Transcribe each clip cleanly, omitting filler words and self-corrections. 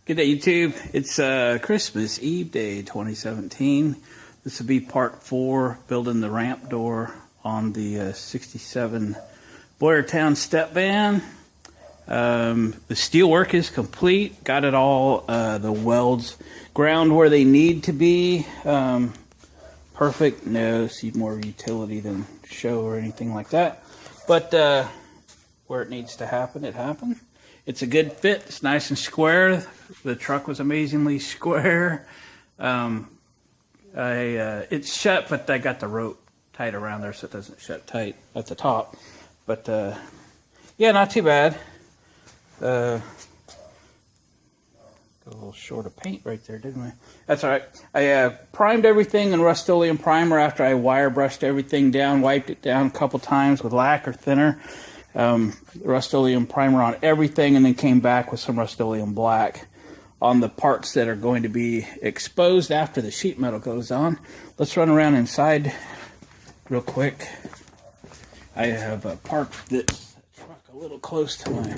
Good day, YouTube. It's Christmas Eve Day 2017. This will be part 4, building the ramp door on the 67 Boyertown Stepvan. The steel work is complete. Got it all, the welds ground where they need to be. Perfect. No seed more utility than show or anything like that. But where it needs to happen, it happened. It's a good fit. It's nice and square. The truck was amazingly square. It's shut, but I got the rope tight around there so it doesn't shut tight at the top. But yeah, not too bad. Got a little short of paint right there, didn't we? That's all right. I primed everything in Rust-Oleum primer after I wire brushed everything down, wiped it down a couple times with lacquer thinner. Rust-Oleum primer on everything, and then came back with some Rust-Oleum black on the parts that are going to be exposed after the sheet metal goes on. Let's run around inside real quick. I have parked this truck a little close to my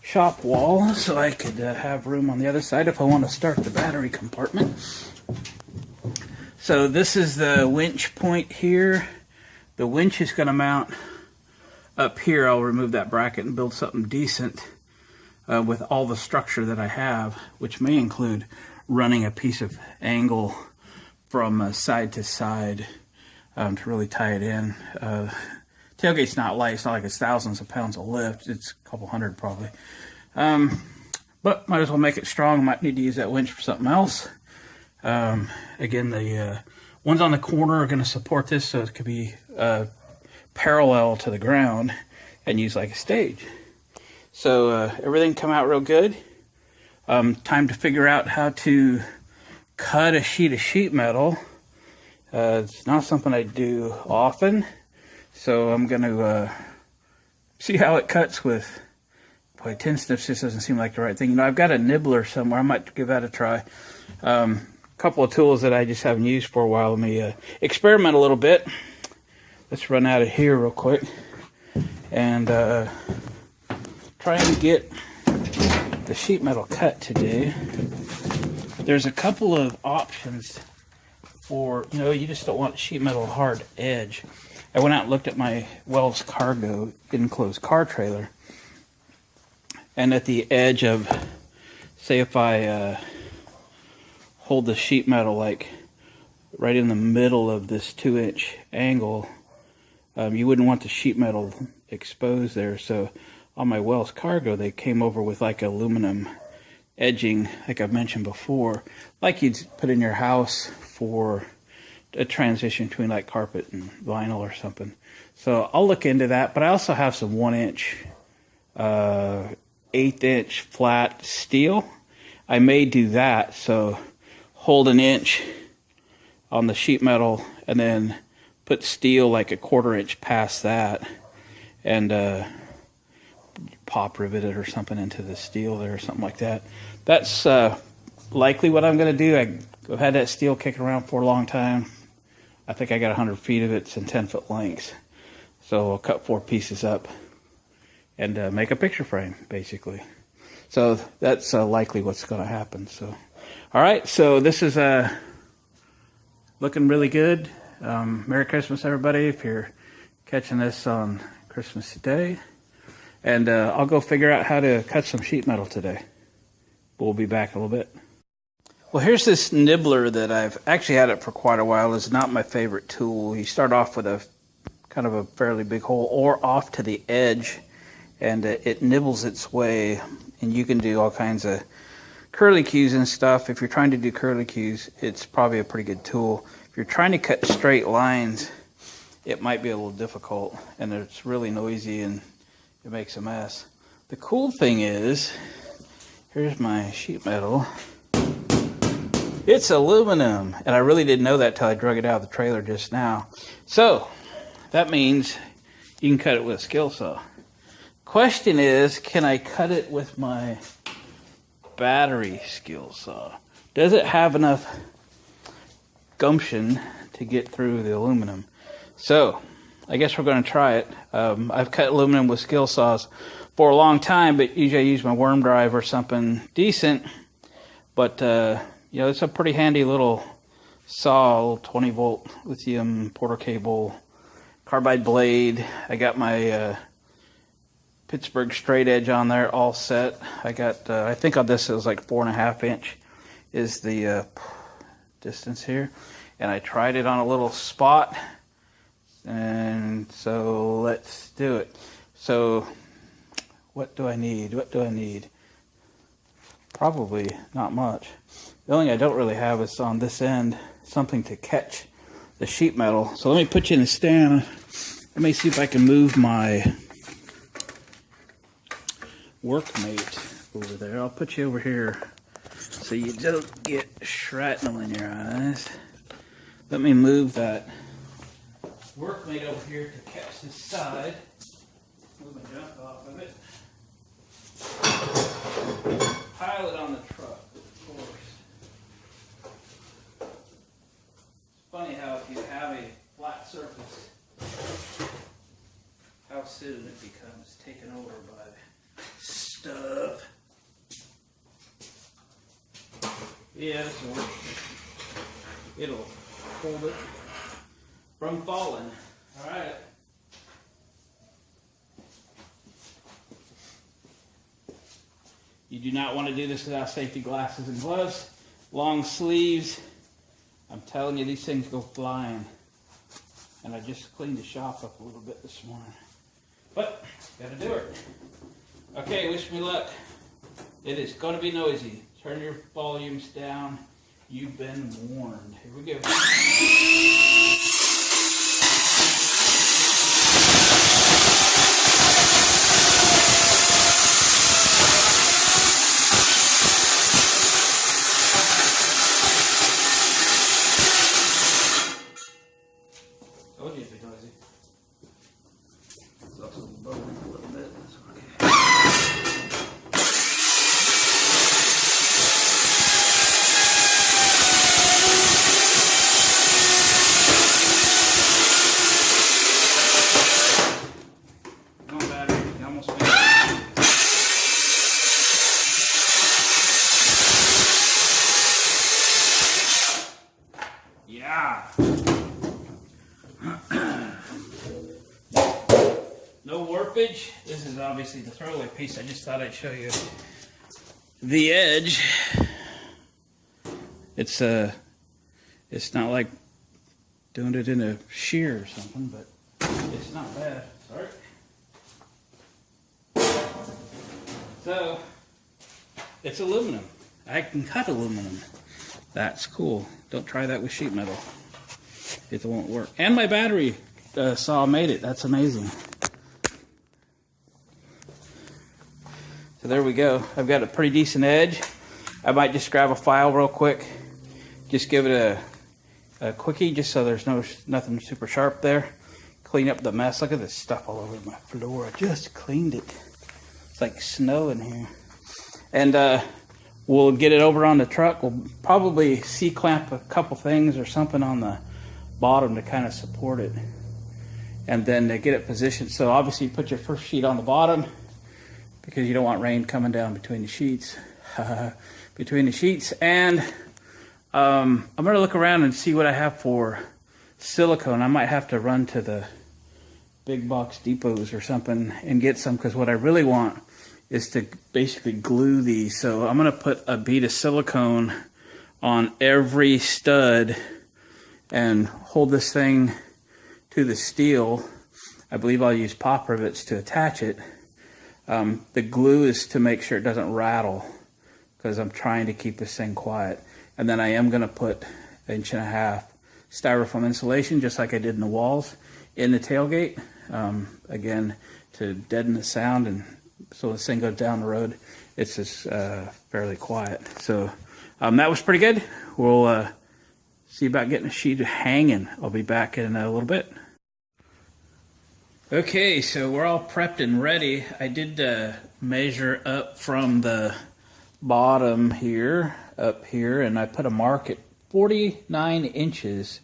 shop wall so I could have room on the other side if I want to start the battery compartment. So this is the winch point here. The winch is going to mount up here. I'll remove that bracket and build something decent with all the structure that I have, which may include running a piece of angle from side to side to really tie it in. Tailgate's not light. It's not like it's thousands of pounds of lift. It's a couple hundred probably. But might as well make it strong. Might need to use that winch for something else. Again, the ones on the corner are going to support this so it could be parallel to the ground and use like a stage. So everything come out real good. Time to figure out how to cut a sheet of sheet metal. It's not something I do often, so I'm going to see how it cuts with. Boy, 10 snips just doesn't seem like the right thing. You know, I've got a nibbler somewhere. I might give that a try. Couple of tools that I just haven't used for a while. Let me experiment a little bit. Let's run out of here real quick and try and get the sheet metal cut today. There's a couple of options for, you know, you just don't want sheet metal hard edge. I went out and looked at my Wells Cargo enclosed car trailer, and at the edge of, say if I hold the sheet metal like right in the middle of this 2-inch angle, you wouldn't want the sheet metal exposed there. So on my Wells Cargo, they came over with like aluminum edging, like I've mentioned before, like you'd put in your house for a transition between like carpet and vinyl or something. So I'll look into that. But I also have some 1-inch, 1/8-inch flat steel. I may do that. So hold 1 inch on the sheet metal and then put steel like a 1/4 inch past that and pop rivet it or something into the steel there or something like that. That's likely what I'm going to do. I've had that steel kicking around for a long time. I think I got 100 feet of it. It's in 10-foot lengths. So I'll cut 4 pieces up and make a picture frame, basically. So that's likely what's going to happen. So, all right. So this is looking really good. Merry Christmas, everybody, if you're catching this on Christmas Day. And I'll go figure out how to cut some sheet metal today. We'll be back in a little bit. Well, here's this nibbler that I've actually had it for quite a while. It's not my favorite tool. You start off with a kind of a fairly big hole or off to the edge, and it nibbles its way. And you can do all kinds of curlicues and stuff. If you're trying to do curlicues, it's probably a pretty good tool. If you're trying to cut straight lines, it might be a little difficult, and it's really noisy and it makes a mess. The cool thing is, here's my sheet metal. It's aluminum, and I really didn't know that till I drug it out of the trailer just now. So that means you can cut it with a skill saw. Question is, can I cut it with my battery skill saw? Does it have enough gumption to get through the aluminum? So I guess we're going to try it. I've cut aluminum with skill saws for a long time, but usually I use my worm drive or something decent. But you know, it's a pretty handy little saw, a little 20-volt lithium Porter cable, carbide blade. I got my Pittsburgh straight edge on there all set. I got I think on this it was like 4.5 inch is the distance here, and I tried it on a little spot, and so let's do it. So what do I need? Probably not much. The only thing I don't really have is on this end something to catch the sheet metal. So let me put you in a stand. Let me see if I can move my workmate over there. I'll put you over here so you don't get shrapnel in your eyes. Let me move that workmate over here to catch this side. Move my junk off of it. Pile it on the truck, of course. It's funny how if you have a flat surface, how soon it becomes taken over by stuff. Yeah, this will work. It'll hold it from falling. All right. You do not want to do this without safety glasses and gloves, long sleeves. I'm telling you, these things go flying. And I just cleaned the shop up a little bit this morning. But, gotta do it. Okay, wish me luck. It is gonna be noisy. Turn your volumes down. You've been warned. Here we go. Told you it'd be noisy. It's also bubbling a little bit. That's okay. Come on, battery. You almost finished. Yeah. No warpage. This is obviously the throwaway piece. I just thought I'd show you the edge. It's not like doing it in a shear or something, but it's not bad. Sorry. So it's aluminum. I can cut aluminum. That's cool. Don't try that with sheet metal. It won't work. And my battery saw made it. That's amazing. So there we go. I've got a pretty decent edge. I might just grab a file real quick. Just give it a quickie just so there's nothing super sharp there. Clean up the mess. Look at this stuff all over my floor. I just cleaned it. It's like snow in here. And we'll get it over on the truck. We'll probably C-clamp a couple things or something on the bottom to kind of support it. And then get it positioned. So obviously you put your first sheet on the bottom because you don't want rain coming down between the sheets. And I'm going to look around and see what I have for silicone. I might have to run to the big box depots or something and get some, because what I really want is to basically glue these. So I'm going to put a bead of silicone on every stud and hold this thing to the steel. I believe I'll use pop rivets to attach it. The glue is to make sure it doesn't rattle, because I'm trying to keep this thing quiet. And then I am going to put 1.5 inch styrofoam insulation, just like I did in the walls, in the tailgate, again, to deaden the sound, and so this thing goes down the road, it's just fairly quiet. So that was pretty good. We'll see about getting a sheet hanging. I'll be back in a little bit. Okay, so we're all prepped and ready. I did measure up from the bottom here, up here, and I put a mark at 49 inches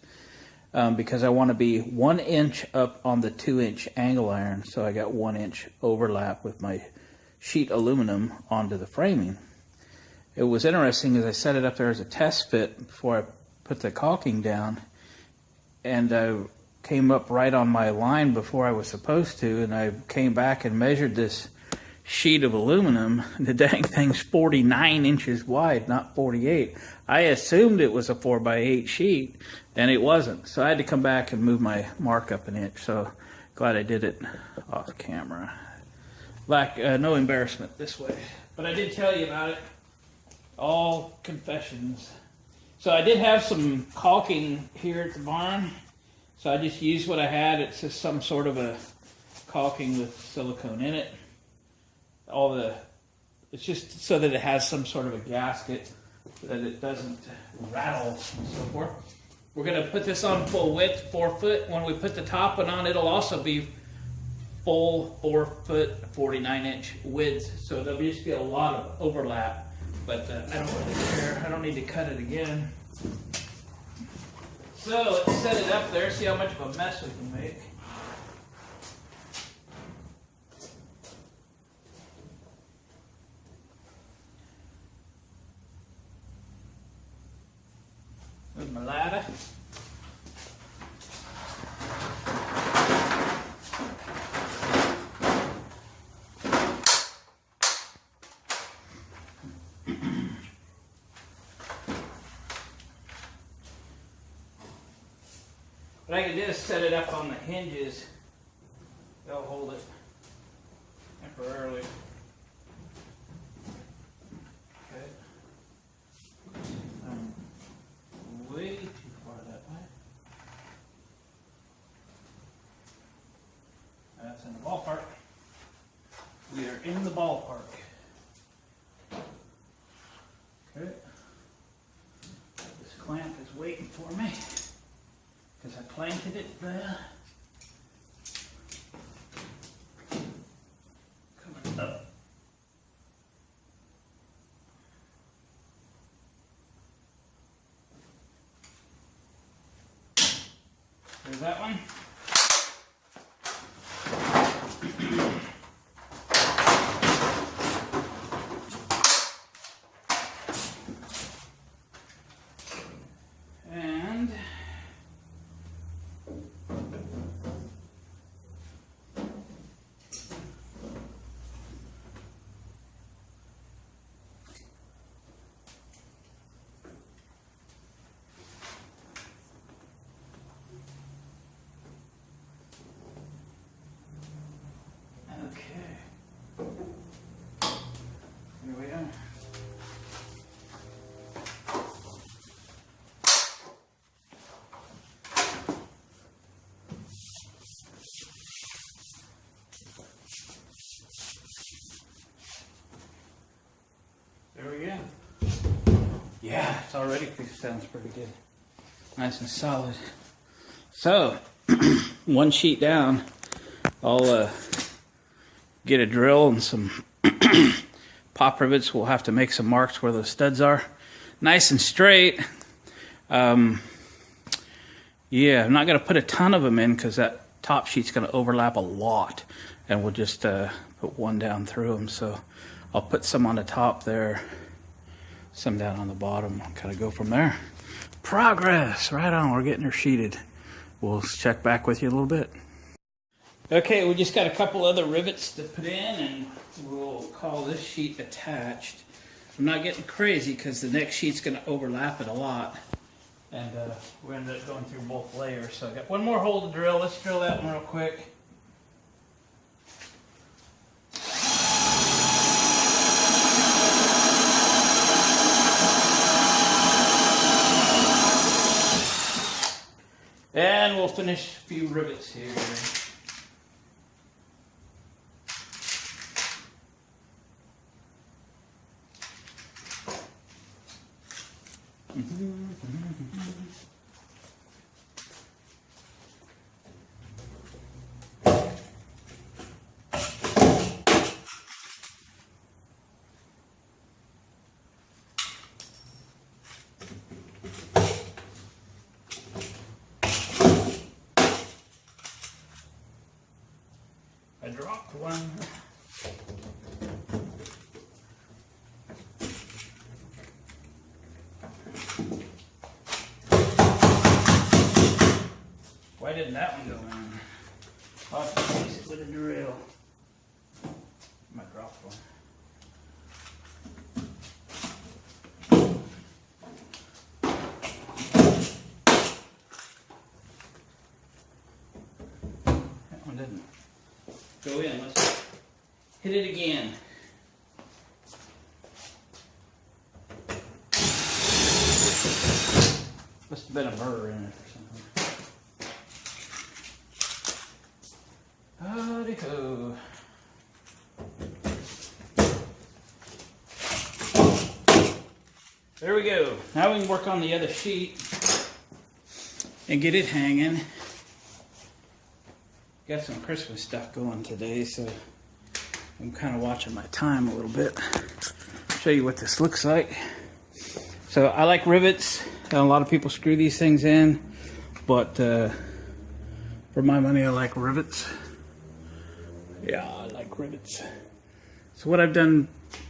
because I want to be 1 inch up on the 2-inch angle iron. So I got 1 inch overlap with my sheet aluminum onto the framing. it was interesting as I set it up there as a test fit before I put the caulking down, and I came up right on my line before I was supposed to, and I came back and measured this sheet of aluminum. The dang thing's 49 inches wide, not 48. I assumed it was a 4x8 sheet, and it wasn't. So I had to come back and move my mark up an inch. So glad I did it off camera. No embarrassment this way. But I did tell you about it. All confessions. So I did have some caulking here at the barn. So I just used what I had. It's just some sort of a caulking with silicone in it. It's just so that it has some sort of a gasket so that it doesn't rattle and so forth. We're going to put this on full width, 4 foot. When we put the top one on, it'll also be full 4 foot, 49-inch width. So there'll just be a lot of overlap. But I don't really care. I don't need to cut it again. So let's set it up there, see how much of a mess we can make. With my ladder. What I can do is set it up on the hinges. They'll hold it temporarily. Okay. Way too far that way. That's in the ballpark. We are in the ballpark. Okay. This clamp is waiting for me because I planted it there. Coming up. There's that one. And here we are. There we go. Yeah, it's already sounds pretty good. Nice and solid. So, one sheet down, I'll get a drill and some pop rivets. We'll have to make some marks where those studs are. Nice and straight. Yeah, I'm not going to put a ton of them in because that top sheet's going to overlap a lot. And we'll just put one down through them. So I'll put some on the top there, some down on the bottom. Kind of go from there. Progress. Right on. We're getting her sheeted. We'll check back with you a little bit. Okay, we just got a couple other rivets to put in, and we'll call this sheet attached. I'm not getting crazy because the next sheet's going to overlap it a lot, and we're going to end up going through both layers. So I got one more hole to drill. Let's drill that one real quick. And we'll finish a few rivets here. I dropped one. Why didn't that one go in? I'll have to place it with a drill. Might drop one. That one didn't go in. Let's hit it again. Must have been a burr in it or something. Howdy-ho. There we go. Now we can work on the other sheet and get it hanging. Got some Christmas stuff going today, so I'm kind of watching my time a little bit. Show you what this looks like. So I like rivets. A lot of people screw these things in, but for my money, I like rivets. Yeah, I like rivets. So what I've done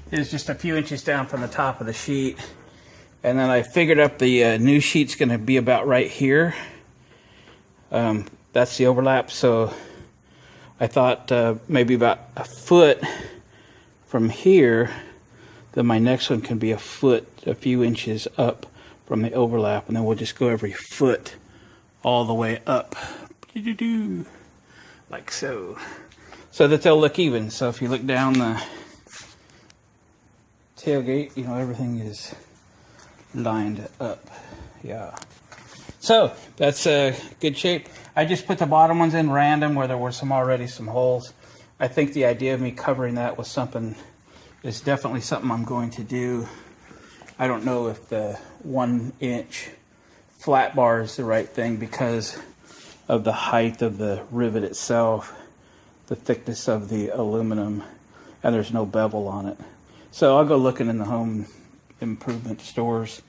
is just a few inches down from the top of the sheet, and then I figured up the new sheet's going to be about right here. That's the overlap, so I thought maybe about a foot from here, then my next one can be a foot, a few inches up from the overlap, and then we'll just go every foot all the way up, like so, so that they'll look even. So if you look down the tailgate, you know, everything is lined up. Yeah. So that's good shape. I just put the bottom ones in random where there were already some holes. I think the idea of me covering that with something is definitely something I'm going to do. I don't know if the 1-inch flat bar is the right thing because of the height of the rivet itself, the thickness of the aluminum, and there's no bevel on it. So I'll go looking in the home improvement stores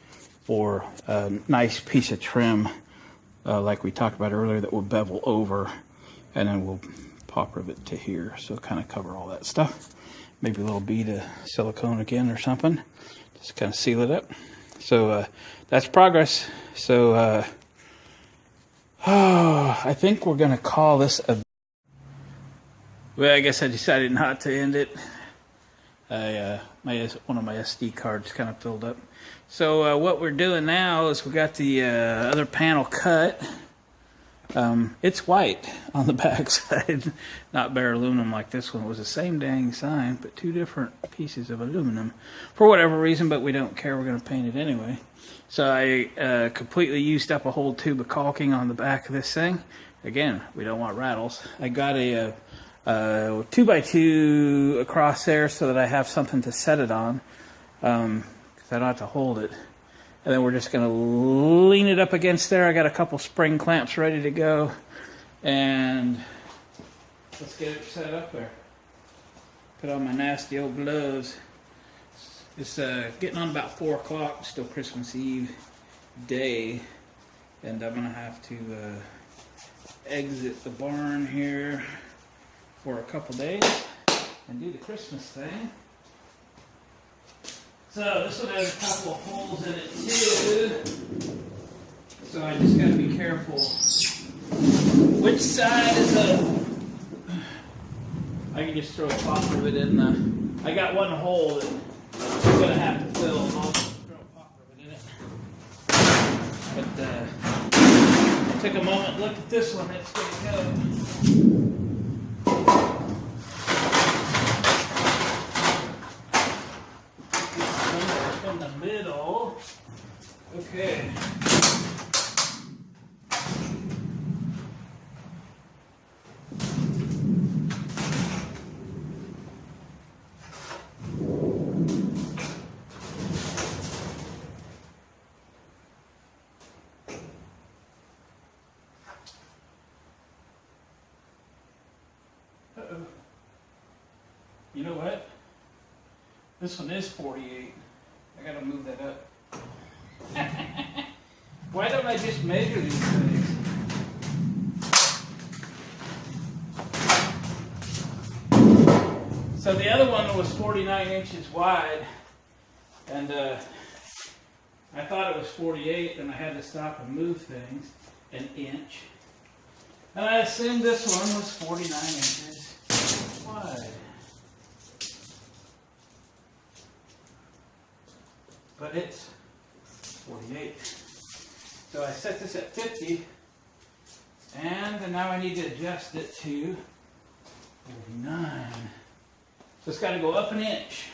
for a nice piece of trim, like we talked about earlier, that will bevel over, and then we'll pop rivet to here, so kind of cover all that stuff. Maybe a little bead of silicone again or something, just kind of seal it up. So that's progress. So I think we're gonna call this a, well, I guess I decided not to end it. One of my SD cards kind of filled up. So what we're doing now is we got the other panel cut. It's white on the back side, not bare aluminum like this one. It was the same dang sign, but two different pieces of aluminum for whatever reason, but we don't care. We're going to paint it anyway. So I completely used up a whole tube of caulking on the back of this thing. Again, we don't want rattles. I got a 2x2 across there so that I have something to set it on, because I don't have to hold it. And then we're just going to lean it up against there. I got a couple spring clamps ready to go, and let's get it set up there. Put on my nasty old gloves. It's getting on about 4 o'clock, still Christmas Eve day, and I'm going to have to exit the barn here for a couple days and do the Christmas thing. So this one has a couple of holes in it too, so I just got to be careful which side is up. I can just throw a pop rivet in the, I got one hole that I'm going to have to fill, and I'll just throw a pop rivet in it. But I took a moment to look at this one, it's going to go. In the middle. Okay. Uh-oh. You know what? This one is 48. I gotta move that up. Why don't I just measure these things? So the other one was 49 inches wide, and I thought it was 48, and I had to stop and move things an inch. And I assumed this one was 49 inches wide. But it's 48. So I set this at 50. And now I need to adjust it to 49. So it's got to go up an inch.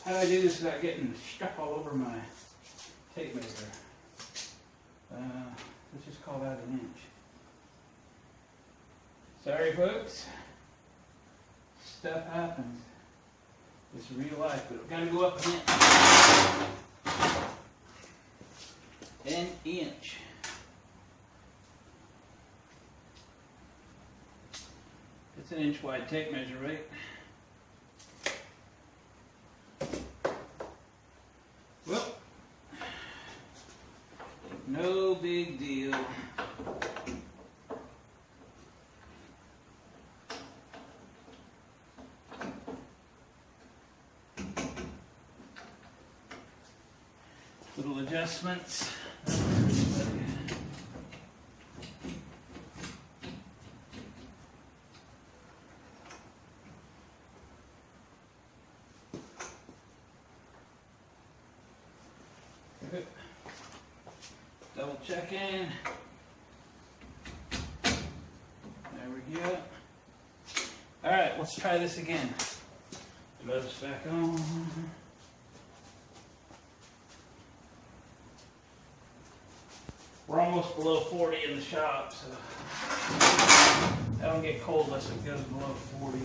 How do I do this without getting stuff all over my tape measure? Let's just call that an inch. Sorry folks, stuff happens. It's real life, but it's got to go up an inch. It's an inch wide tape measure, right? Well, no big deal. Little adjustments. Double check in. There we go. All right, let's try this again. Gloves back on. We're almost below 40 in the shop, so I don't get cold unless it goes below 40.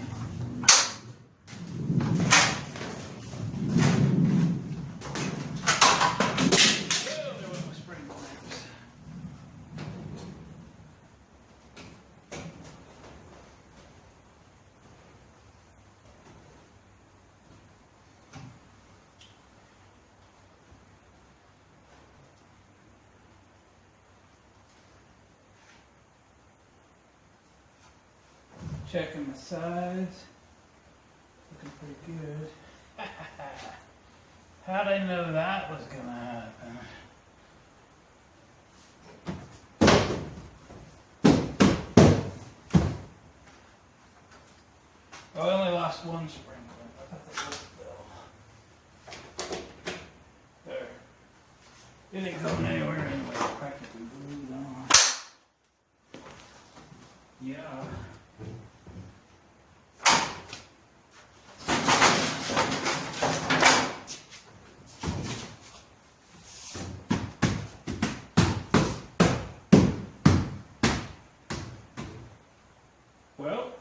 Checking the sides. Looking pretty good. How'd I know that was gonna happen? Oh, I only lost one spring clip. I thought that was Bill. There. It ain't going anywhere anyway. It's practically glued on. Yeah. Well,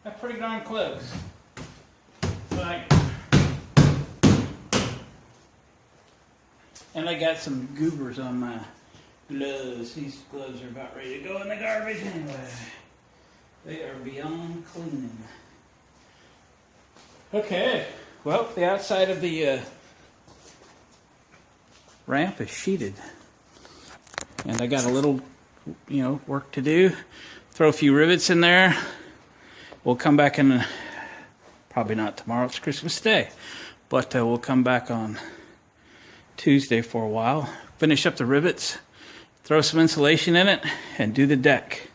that's pretty darn close. And I got some goobers on my gloves. These gloves are about ready to go in the garbage anyway. They are beyond cleaning. Okay, well, the outside of the ramp is sheeted. And I got a little, work to do. Throw a few rivets in there. We'll come back in, probably not tomorrow, it's Christmas Day. But we'll come back on Tuesday for a while. Finish up the rivets, throw some insulation in it, and do the deck.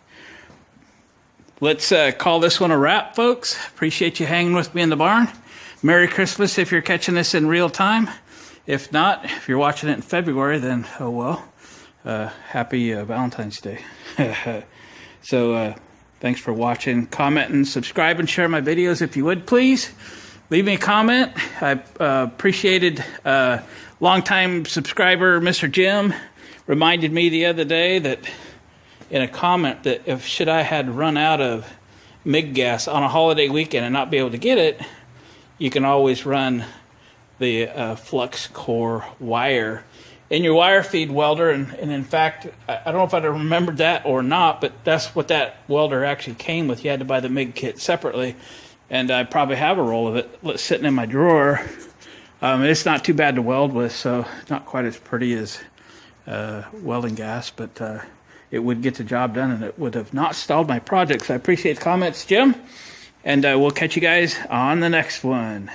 Let's call this one a wrap, folks. Appreciate you hanging with me in the barn. Merry Christmas if you're catching this in real time. If not, if you're watching it in February, then oh well. Happy Valentine's Day. So thanks for watching, commenting, subscribe, and share my videos if you would, please. Leave me a comment. I appreciated longtime subscriber Mr. Jim reminded me the other day that in a comment that if should I had run out of MIG gas on a holiday weekend and not be able to get it, you can always run the flux core wire in your wire feed welder, and in fact, I don't know if I remembered that or not, but that's what that welder actually came with. You had to buy the MIG kit separately, and I probably have a roll of it sitting in my drawer. It's not too bad to weld with, so not quite as pretty as welding gas, but it would get the job done, and it would have not stalled my project. So I appreciate the comments, Jim, and we'll catch you guys on the next one.